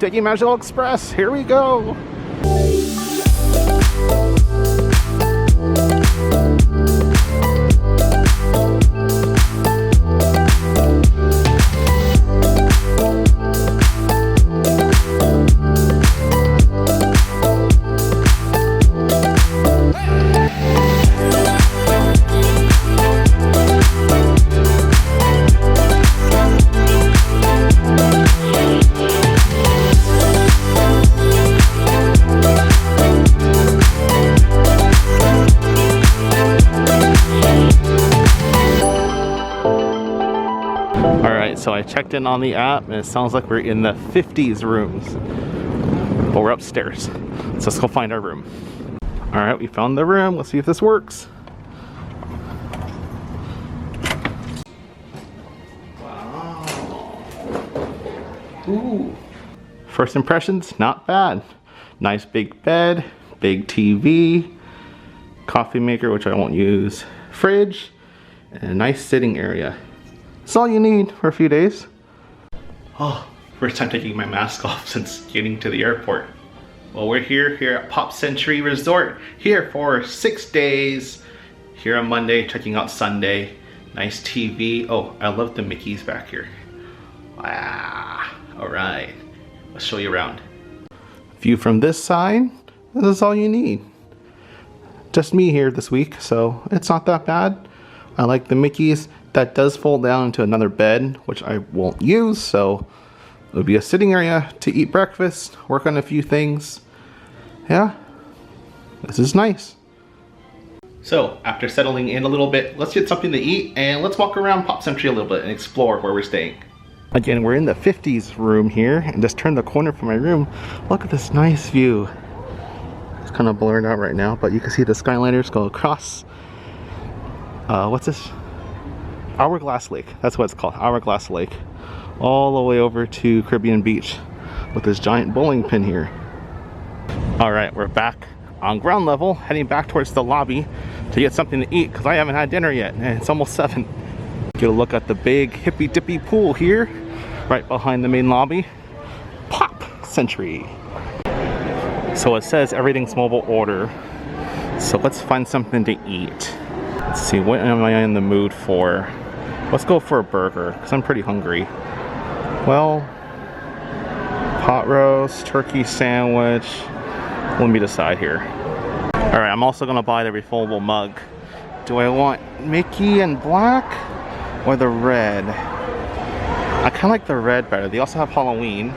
taking Magical Express. Here we go. So I checked in on the app and it sounds like we're in the 50s rooms, but we're upstairs. So let's go find our room. All right, we found the room. Let's see if this works. Wow. Ooh. First impressions, not bad. Nice big bed, big TV, coffee maker, which I won't use, fridge, and a nice sitting area. That's all you need for a few days. Oh, first time taking my mask off since getting to the airport. Well, we're here at Pop Century Resort, here for 6 days. Here on Monday, checking out Sunday. Nice TV. Oh, I love the Mickeys back here. Wow, all right. Let's show you around. View from this side, this is all you need. Just me here this week, so it's not that bad. I like the Mickeys. That does fold down into another bed, which I won't use, so it would be a sitting area to eat breakfast, work on a few things. Yeah, this is nice. So, after settling in a little bit, let's get something to eat and let's walk around Pop Century a little bit and explore where we're staying. Again, we're in the 50s room here, and just turn the corner from my room. Look at this nice view. It's kind of blurred out right now, but you can see the Skyliners go across. What's this? Hourglass Lake, that's what it's called, Hourglass Lake. All the way over to Caribbean Beach with this giant bowling pin here. All right, we're back on ground level, heading back towards the lobby to get something to eat because I haven't had dinner yet and it's almost 7. Get a look at the big hippy dippy pool here, right behind the main lobby. Pop Century. So it says everything's mobile order. So let's find something to eat. Let's see, what am I in the mood for? Let's go for a burger, because I'm pretty hungry. Well, pot roast, turkey sandwich. Let me decide here. Alright, I'm also going to buy the refillable mug. Do I want Mickey and black or the red? I kind of like the red better. They also have Halloween.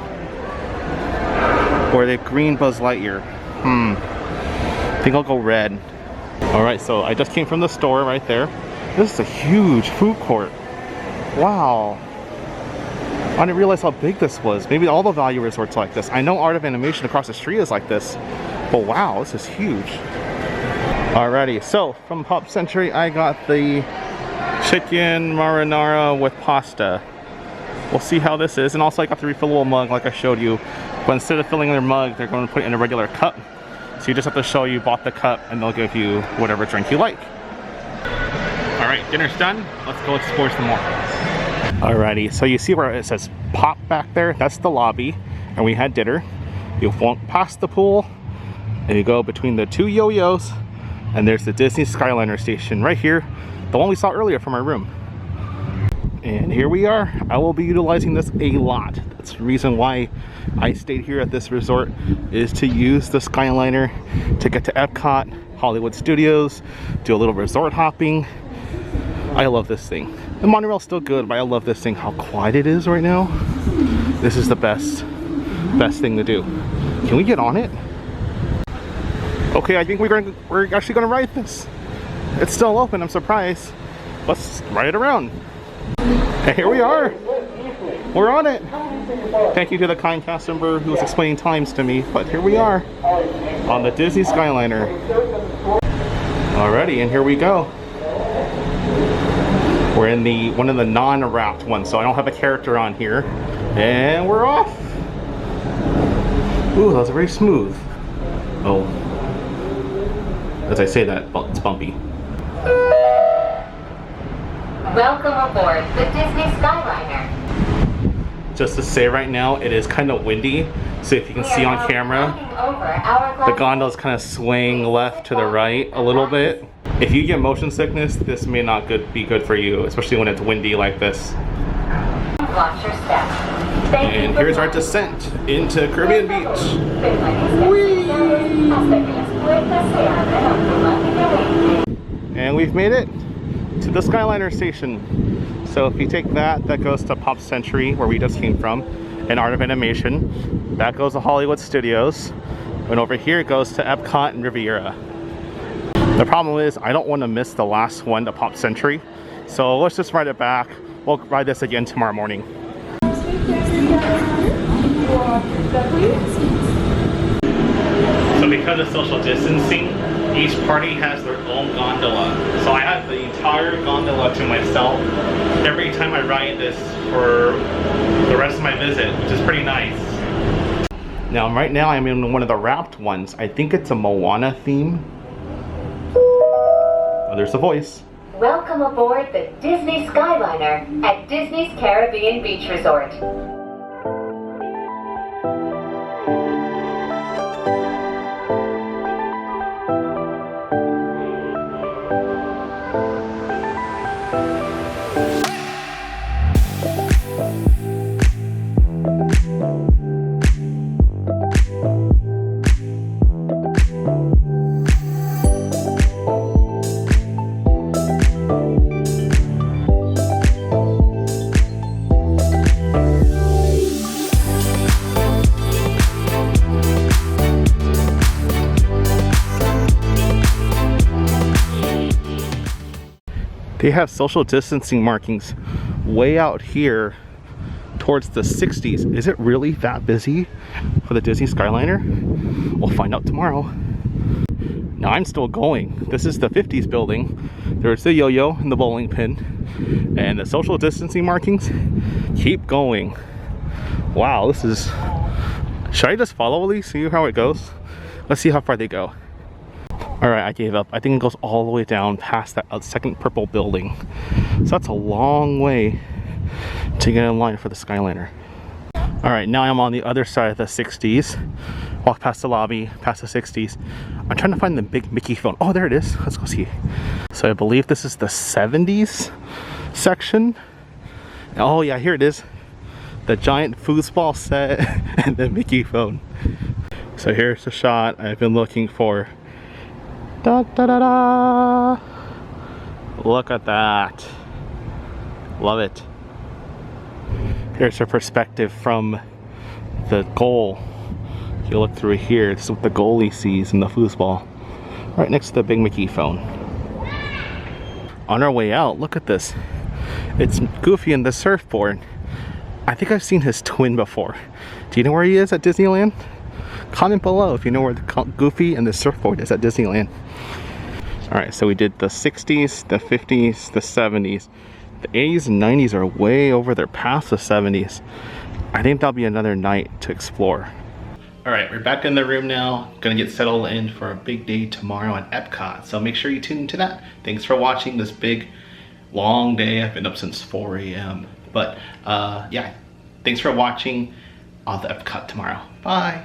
Or the green Buzz Lightyear. I think I'll go red. Alright, so I just came from the store right there. This is a huge food court. Wow. I didn't realize how big this was. Maybe all the value resorts are like this. I know Art of Animation across the street is like this. But wow, this is huge. Alrighty, so from Pop Century, I got the chicken marinara with pasta. We'll see how this is. And also I got the refillable mug like I showed you. But instead of filling their mug, they're going to put it in a regular cup. So you just have to show you bought the cup and they'll give you whatever drink you like. Alright, dinner's done. Let's go explore some more. Alrighty, so you see where it says Pop back there? That's the lobby. And we had dinner. You walk past the pool and you go between the 2 yo-yos and there's the Disney Skyliner station right here. The one we saw earlier from our room. And here we are. I will be utilizing this a lot. That's the reason why I stayed here at this resort, is to use the Skyliner to get to Epcot, Hollywood Studios, do a little resort hopping. I love this thing. The monorail's still good, but I love this thing. How quiet it is right now. This is the best thing to do. Can we get on it? Okay, I think we're actually gonna ride this. It's still open, I'm surprised. Let's ride it around. And here we are. We're on it. Thank you to the kind cast member who was explaining times to me, but here we are on the Disney Skyliner. Alrighty, and here we go. We're in one of the non-wrapped ones, so I don't have a character on here. And we're off. Ooh, that was very smooth. Oh. As I say that, it's bumpy. Welcome aboard the Disney Skyliner. Just to say right now, it is kind of windy. So if you can see on camera, the gondolas kind of swaying left to the right a little bit. If you get motion sickness, this may not be good for you, especially when it's windy like this. Watch your step. And here's our descent into Caribbean Beach. Whee! And we've made it to the Skyliner station. So if you take that goes to Pop Century, where we just came from, and Art of Animation. That goes to Hollywood Studios. And over here it goes to Epcot and Riviera. The problem is I don't want to miss the last one to Pop Century. So let's just ride it back. We'll ride this again tomorrow morning. So because of social distancing, each party has their own gondola. So I have the entire gondola to myself every time I ride this for the rest of my visit, which is pretty nice. Now right now I'm in one of the wrapped ones. I think it's a Moana theme. Oh, there's a voice. Welcome aboard the Disney Skyliner at Disney's Caribbean Beach Resort. They have social distancing markings way out here towards the 60s. Is it really that busy for the Disney Skyliner? We'll find out tomorrow. Now I'm still going. This is the 50s building. There's the yo-yo and the bowling pin. And the social distancing markings keep going. Wow, this is... Should I just follow these, see how it goes? Let's see how far they go. Alright, I gave up. I think it goes all the way down past that second purple building. So that's a long way to get in line for the Skyliner. Alright, now I'm on the other side of the 60s. Walk past the lobby, past the 60s. I'm trying to find the big Mickey phone. Oh, there it is. Let's go see. So I believe this is the 70s section. Oh yeah, here it is. The giant foosball set and the Mickey phone. So here's the shot I've been looking for. Da, da, da, da. Look at that. Love it. Here's her perspective from the goal. If you look through here, this is what the goalie sees in the foosball. Right next to the big Mickey phone. On our way out, look at this. It's Goofy in the surfboard. I think I've seen his twin before. Do you know where he is at Disneyland? Comment below if you know where the Goofy and the surfboard is at Disneyland. Alright, so we did the 60s, the 50s, the 70s. The 80s and 90s are way over there past the 70s. I think that'll be another night to explore. Alright, we're back in the room now. Gonna get settled in for a big day tomorrow at Epcot. So make sure you tune into that. Thanks for watching this big, long day. I've been up since 4 a.m. But yeah, thanks for watching. I'll have Epcot tomorrow. Bye.